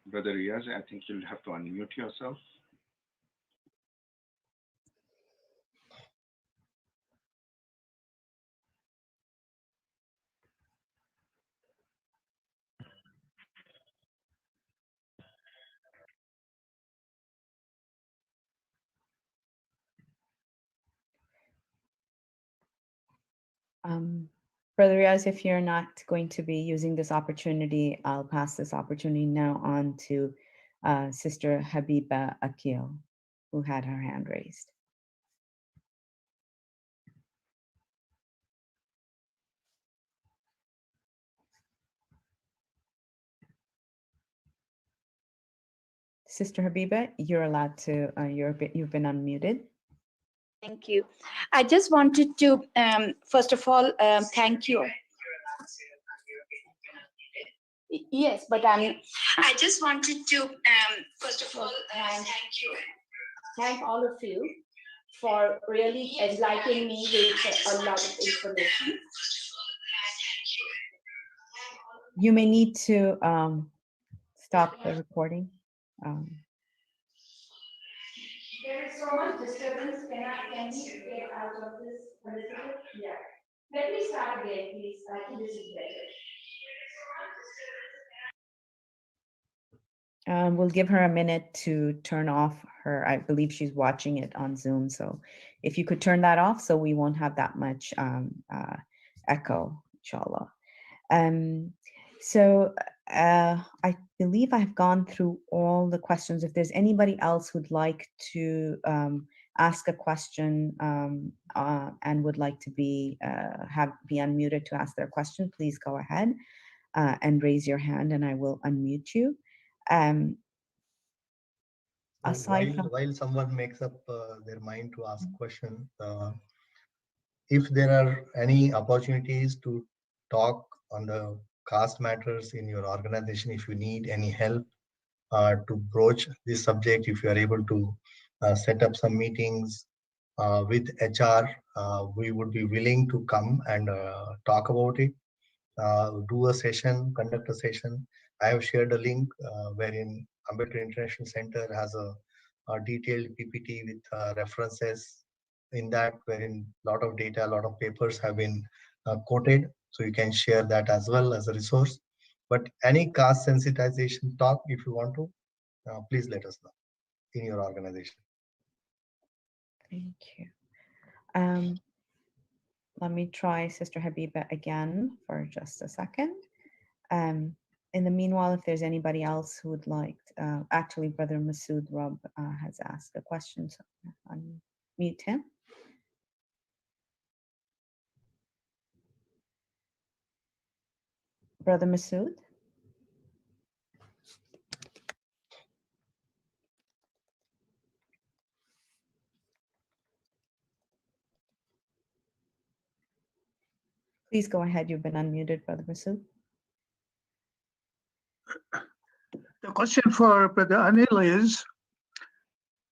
Brother Riaz, I think you'll have to unmute yourself. Brother Riaz, if you're not going to be using this opportunity, I'll pass this opportunity now on to Sister Habiba Akil, who had her hand raised. Sister Habiba, you're allowed to, you've been unmuted. Thank you. I just wanted to, first of all, thank you. Yes, but I just wanted to, first of all, thank all of you for really enlightening me with a lot of information. You may need to stop the recording. There is so much disturbance. Can we get out of this a little bit? Yeah. Let me start again, please. I think this is better. We'll give her a minute to turn off her, I believe she's watching it on Zoom. So if you could turn that off so we won't have that much echo, inshallah. So I believe I've gone through all the questions. If there's anybody else who'd like to ask a question and would like to be unmuted to ask their question, please go ahead and raise your hand and I will unmute you. While someone makes up their mind to ask a question, if there are any opportunities to talk on the caste matters in your organization, if you need any help to broach this subject, if you are able to set up some meetings with HR, we would be willing to come and talk about it, do a session, conduct a session. I have shared a link wherein Ambedkar International Center has a detailed PPT with references in that, wherein a lot of data, a lot of papers have been quoted. So you can share that as well as a resource. But any caste sensitization talk, if you want to, please let us know in your organization. Thank you. Let me try Sister Habiba again for just a second. In the meanwhile, if there's anybody else who would like, actually Brother Masood Rob has asked a question, so unmute him. Brother Masood. Please go ahead. You've been unmuted, Brother Masood. The question for Brother Anil is,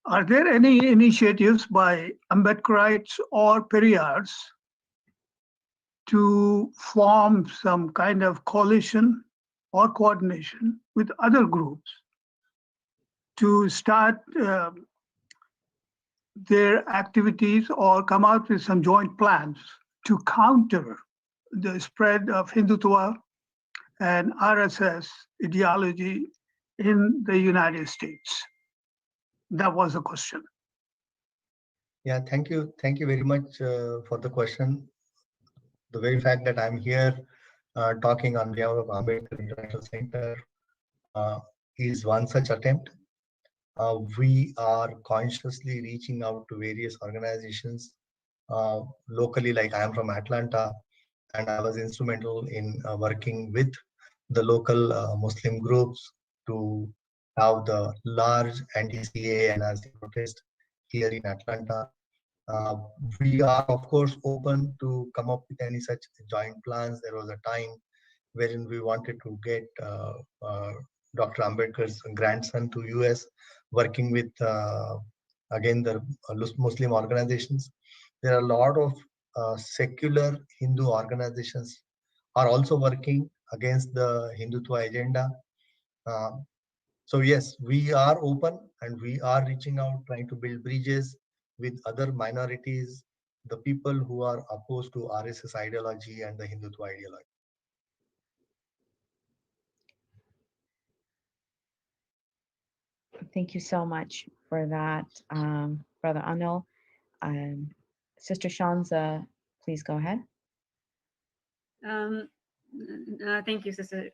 are there any initiatives by Ambedkarites or Periyars to form some kind of coalition or coordination with other groups to start their activities or come out with some joint plans to counter the spread of Hindutva and RSS ideology in the United States? That was the question. Yeah, thank you. Thank you very much for the question. The very fact that I'm here talking on behalf of Ambedkar International Center is one such attempt. We are consciously reaching out to various organizations locally, like I am from Atlanta, and I was instrumental in working with the local Muslim groups to have the large anti-CA and NRC protest here in Atlanta. We are, of course, open to come up with any such joint plans. There was a time wherein we wanted to get Dr. Ambedkar's grandson to US, working with, again, the Muslim organizations. There are a lot of secular Hindu organizations are also working against the Hindutva agenda. So yes, we are open and we are reaching out, trying to build bridges with other minorities, the people who are opposed to RSS ideology and the Hindutva ideology. Thank you so much for that, Brother Anil. Sister Shanza, please go ahead. Thank you, Sister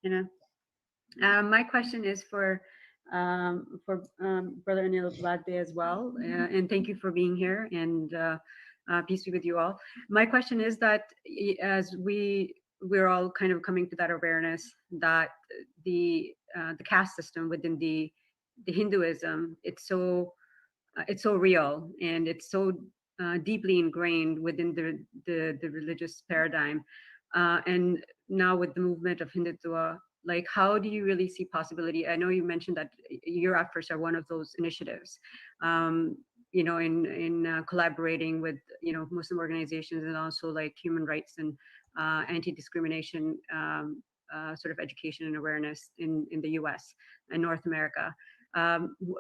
Hina. My question is for Brother Anil Wagde as well, and thank you for being here, and peace be with you all. My question is that as we're all kind of coming to that awareness that the caste system within the Hinduism, it's so real and it's so deeply ingrained within the religious paradigm, and now with the movement of Hindutva, like, how do you really see possibility? I know you mentioned that your efforts are one of those initiatives, you know, in collaborating with, you know, Muslim organizations and also like human rights and anti-discrimination sort of education and awareness in the US and North America.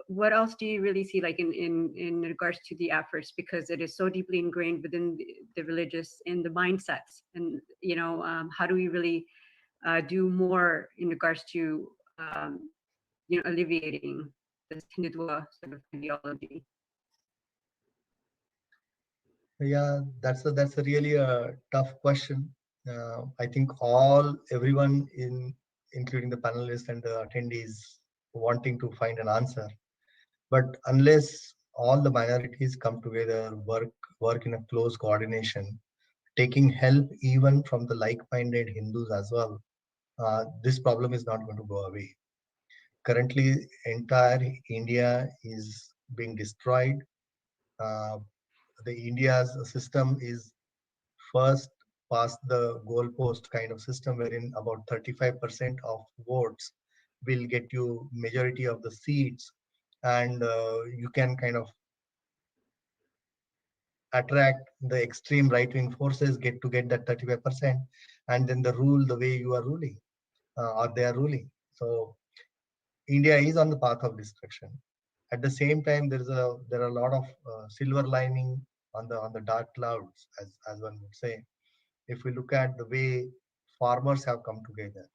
What else do you really see, like in regards to the efforts, because it is so deeply ingrained within the religious and the mindsets, and you know, how do we really do more in regards to you know, alleviating this Hindutva sort of ideology? Yeah, that's a really a tough question. I think everyone including the panelists and the attendees, wanting to find an answer, but unless all the minorities come together, work in a close coordination, taking help even from the like-minded Hindus as well, this problem is not going to go away. Currently, entire India is being destroyed. The India's system is first past the goalpost kind of system, wherein about 35% of votes will get you majority of the seats, and you can kind of attract the extreme right-wing forces, get that 35%, and then the rule the way you are ruling or they are ruling. So India is on the path of destruction. At the same time, there are a lot of silver lining on the dark clouds, as one would say. If we look at the way farmers have come together,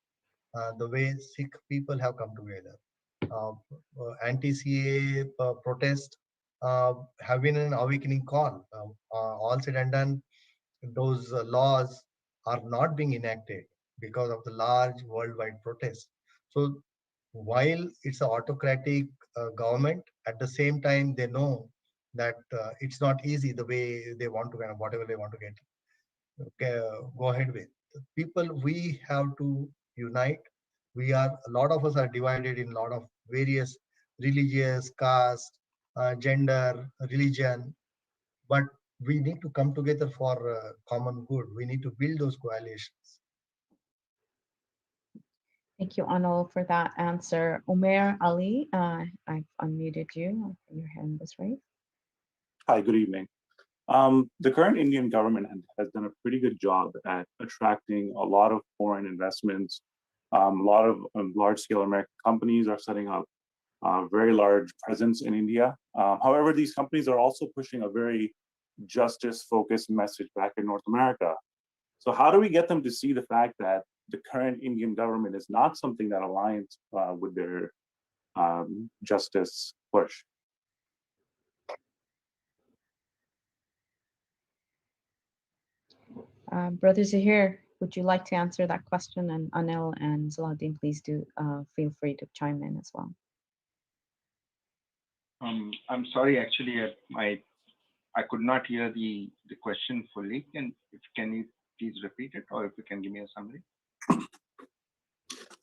the way Sikh people have come together, anti-CA protest have been an awakening call. All said and done, those laws are not being enacted because of the large worldwide protest. So while it's an autocratic government, at the same time they know that it's not easy the way they want to, kind of whatever they want to get, go ahead with. People, we have to unite. A lot of us are divided in a lot of various religious, caste, gender, religion, but we need to come together for common good. We need to build those coalitions. Thank you, Anil, for that answer. Umair Ali, I've unmuted you. Your hand was raised. Hi, good evening. The current Indian government has done a pretty good job at attracting a lot of foreign investments. A lot of large-scale American companies are setting up very large presence in India. However, these companies are also pushing a very justice-focused message back in North America. So how do we get them to see the fact that the current Indian government is not something that aligns with their justice push? Brother Zahir, would you like to answer that question? And Anil and Salaedin, please do feel free to chime in as well. I'm sorry, actually, I could not hear the question fully. Can you please repeat it, or if you can give me a summary?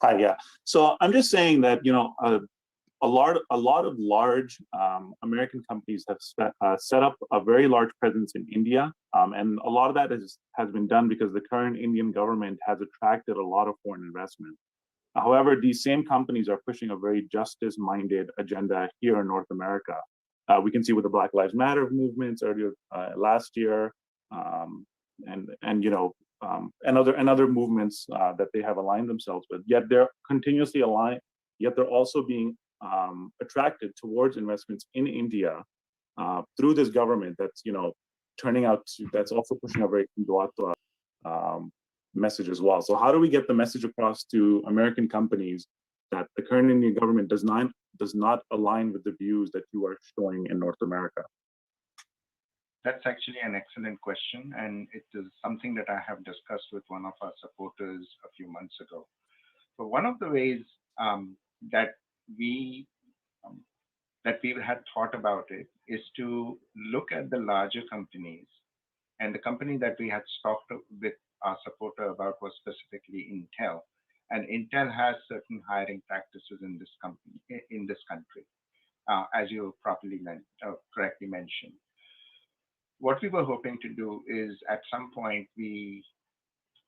Hi, yeah. So I'm just saying that, you know, a lot of large American companies have set up a very large presence in India, and a lot of that has been done because the current Indian government has attracted a lot of foreign investment. However, these same companies are pushing a very justice-minded agenda here in North America. We can see with the Black Lives Matter movements earlier last year, and you know, and other movements that they have aligned themselves with. Yet they're continuously aligned. Yet they're also being attracted towards investments in India through this government that's, you know, turning out to, that's also pushing a very Hindutva message as well. So how do we get the message across to American companies that the current Indian government does not align with the views that you are showing in North America? That's actually an excellent question, and it is something that I have discussed with one of our supporters a few months ago. So one of the ways that we had thought about it is to look at the larger companies, and the company that we had talked with our supporter about was specifically Intel. And Intel has certain hiring practices in this country, as you correctly mentioned. What we were hoping to do is, at some point, we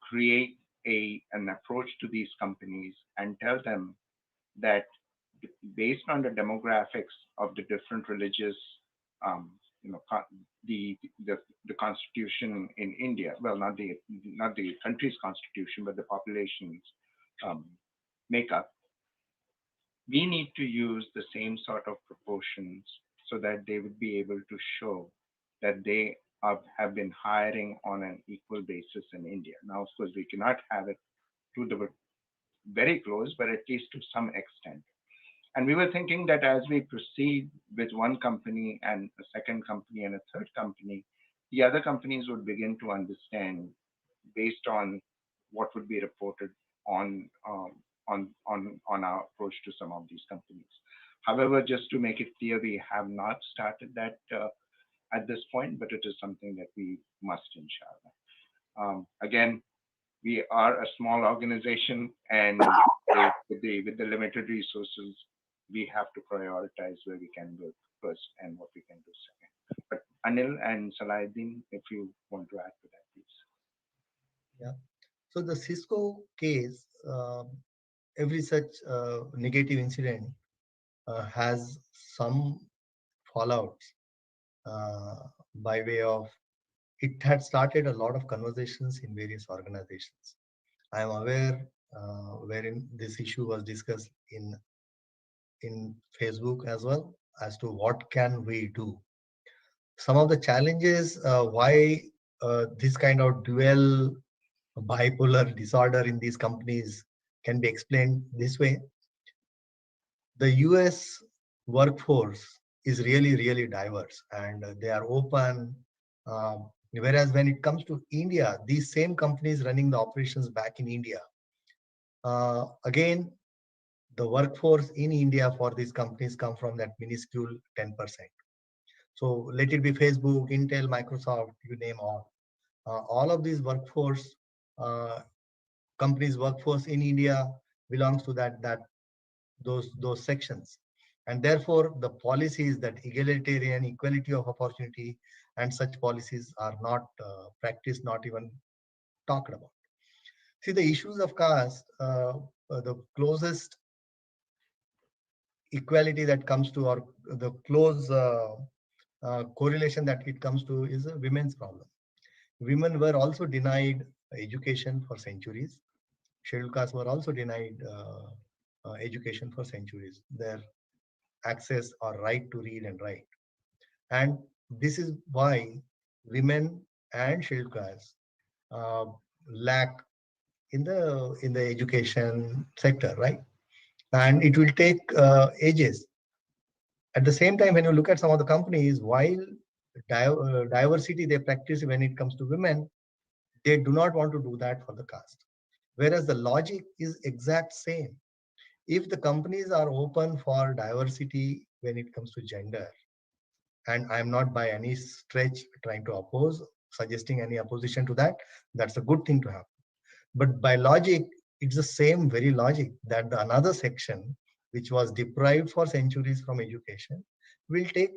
create an approach to these companies and tell them that, based on the demographics of the different religious, you know, the constitution in India, well, not the country's constitution, but the population's makeup, we need to use the same sort of proportions so that they would be able to show that they have been hiring on an equal basis in India. Now, of course, we cannot have it to the very close, but at least to some extent. And we were thinking that as we proceed with one company and a second company and a third company, the other companies would begin to understand, based on what would be reported on our approach to some of these companies. However, just to make it clear, we have not started that at this point, but it is something that we must, inshallah. Again, we are a small organization, and with the limited resources, we have to prioritize where we can go first and what we can do second. But Anil and Salaedin, if you want to add to that, please. Yeah. So the Cisco case, every such negative incident has some fallouts by way of, it had started a lot of conversations in various organizations. I am aware wherein this issue was discussed in Facebook as well, as to what can we do. Some of the challenges why this kind of dual bipolar disorder in these companies can be explained this way. The US workforce is really, really diverse, and they are open. Whereas when it comes to India, these same companies running the operations back in India, again, the workforce in India for these companies come from that minuscule 10%. So let it be Facebook, Intel, Microsoft, you name all. All of these workforce companies' workforce in India belongs to those sections. And therefore, the policies that egalitarian, equality of opportunity, and such policies are not practiced, not even talked about. See, the issues of caste, the closest equality that comes to, or the close correlation that it comes to, is a women's problem. Women were also denied education for centuries. Scheduled castes were also denied education for centuries. Their access or right to read and write. And this is why women and scheduled castes lack in the education sector, right? And it will take ages. At the same time, when you look at some of the companies, while diversity they practice when it comes to women, they do not want to do that for the caste. Whereas the logic is exact same. If the companies are open for diversity when it comes to gender, and I'm not by any stretch trying to oppose, suggesting any opposition to that, that's a good thing to have. But by logic, it's the same very logic that the another section, which was deprived for centuries from education, will take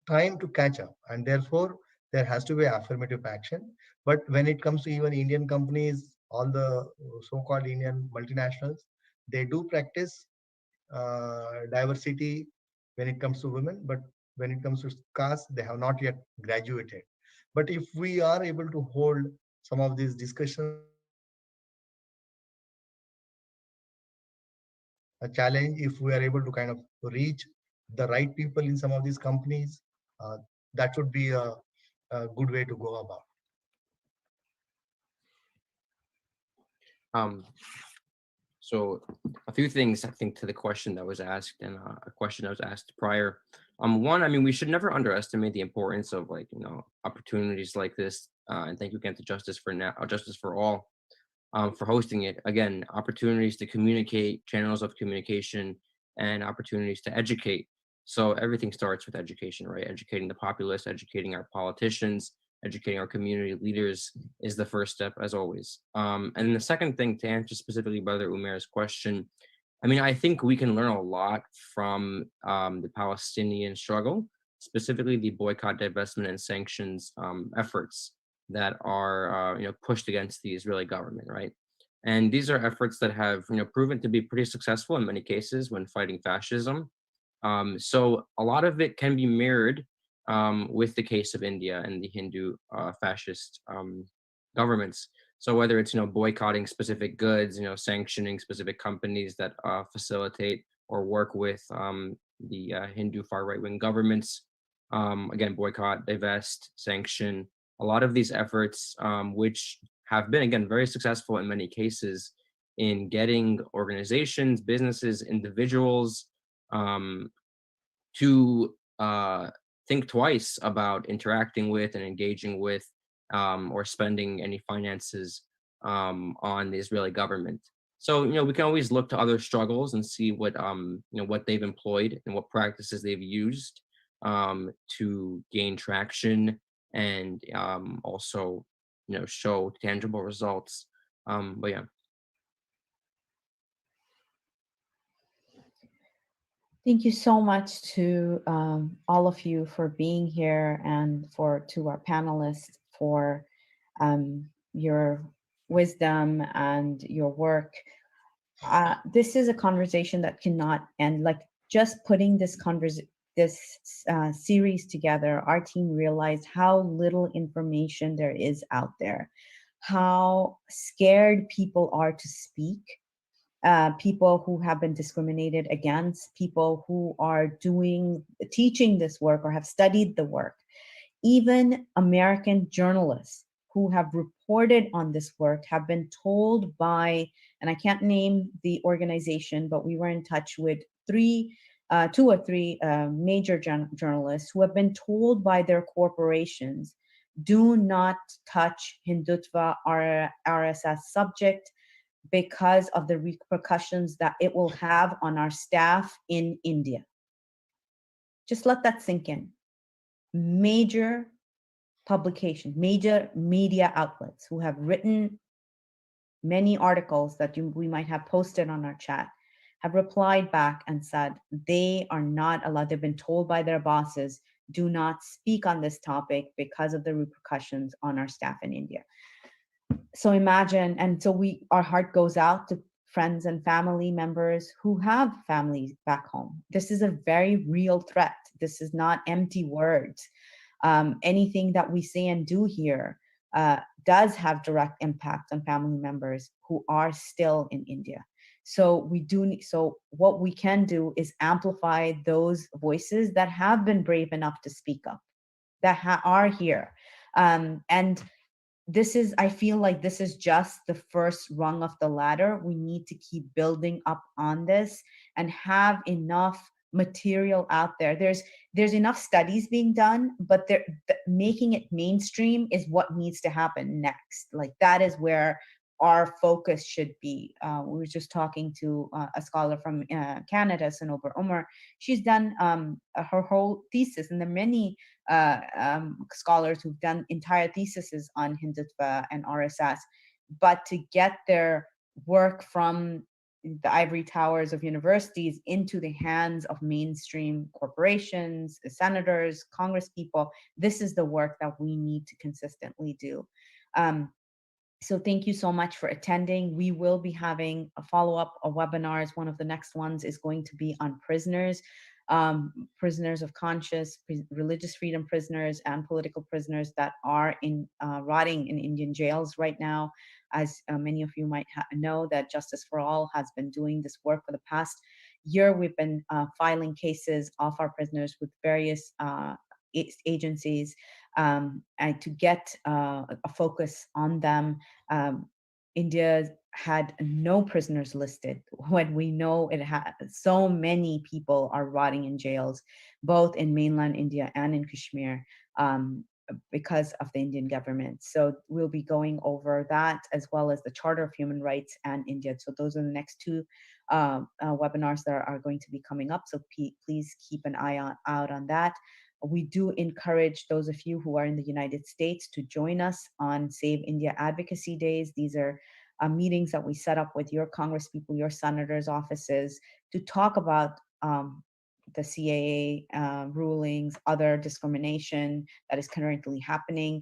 time to catch up. And therefore, there has to be affirmative action. But when it comes to even Indian companies, all the so-called Indian multinationals, they do practice diversity when it comes to women, but when it comes to caste, they have not yet graduated. But if we are able to hold some of these discussions, a challenge, if we are able to kind of reach the right people in some of these companies, that would be a good way to go about. So a few things I think to the question that was asked and a question that was asked prior. One, I mean, we should never underestimate the importance of opportunities like this. And thank you again to Justice for All for hosting it. Again, opportunities to communicate, channels of communication, and opportunities to educate. So everything starts with education, right? Educating the populace, educating our politicians, educating our community leaders is the first step, as always. And the second thing, to answer specifically Brother Umair's question, I mean, I think we can learn a lot from the Palestinian struggle, specifically the boycott, divestment, and sanctions efforts that are pushed against the Israeli government, right? And these are efforts that have proven to be pretty successful in many cases when fighting fascism. So a lot of it can be mirrored with the case of India and the Hindu fascist governments. So whether it's boycotting specific goods, sanctioning specific companies that facilitate or work with the Hindu far right-wing governments, again, boycott, divest, sanction, a lot of these efforts, which have been, again, very successful in many cases in getting organizations, businesses, individuals to think twice about interacting with and engaging with or spending any finances on the Israeli government. So, we can always look to other struggles and see what, what they've employed and what practices they've used to gain traction and also, show tangible results. But yeah. Thank you so much to all of you for being here and to our panelists for your wisdom and your work. This is a conversation that cannot end. Like just putting this series together, our team realized how little information there is out there, how scared people are to speak. People who have been discriminated against, people who are teaching this work or have studied the work, even American journalists who have reported on this work have been told by, and I can't name the organization, but we were in touch with two or three major journalists who have been told by their corporations, do not touch Hindutva RSS subject, because of the repercussions that it will have on our staff in India. Just let that sink in. Major publications, major media outlets who have written many articles that we might have posted on our chat have replied back and said they are not allowed. They've been told by their bosses, do not speak on this topic because of the repercussions on our staff in India. So imagine, and so our heart goes out to friends and family members who have families back home. This is a very real threat. This is not empty words. Anything that we say and do here does have direct impact on family members who are still in India. So so what we can do is amplify those voices that have been brave enough to speak up, that are here. And I feel like this is just the first rung of the ladder. We need to keep building up on this and have enough material out there. There's enough studies being done, but making it mainstream is what needs to happen next. Like, that is where our focus should be. We were just talking to a scholar from Canada, Sanober Umar. She's done her whole thesis, and there are many scholars who've done entire theses on Hindutva and RSS. But to get their work from the ivory towers of universities into the hands of mainstream corporations, senators, Congress people, this is the work that we need to consistently do. So thank you so much for attending. We will be having a follow-up webinars. One of the next ones is going to be on prisoners, prisoners of conscience, religious freedom prisoners, and political prisoners that are rotting in Indian jails right now. As many of you might know, that Justice for All has been doing this work for the past year. We've been filing cases of our prisoners with various agencies, and to get a focus on them. India had no prisoners listed when we know it had so many people are rotting in jails, both in mainland India and in Kashmir, because of the Indian government. So we'll be going over that, as well as the Charter of Human Rights and India. So those are the next two webinars that are going to be coming up. So please keep an eye out on that. We do encourage those of you who are in the United States to join us on Save India Advocacy Days. These are meetings that we set up with your congresspeople, your senators' offices, to talk about the CAA rulings, other discrimination that is currently happening.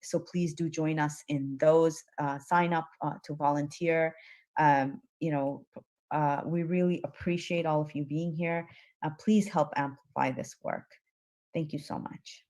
So please do join us in those. Sign up to volunteer. We really appreciate all of you being here. Please help amplify this work. Thank you so much.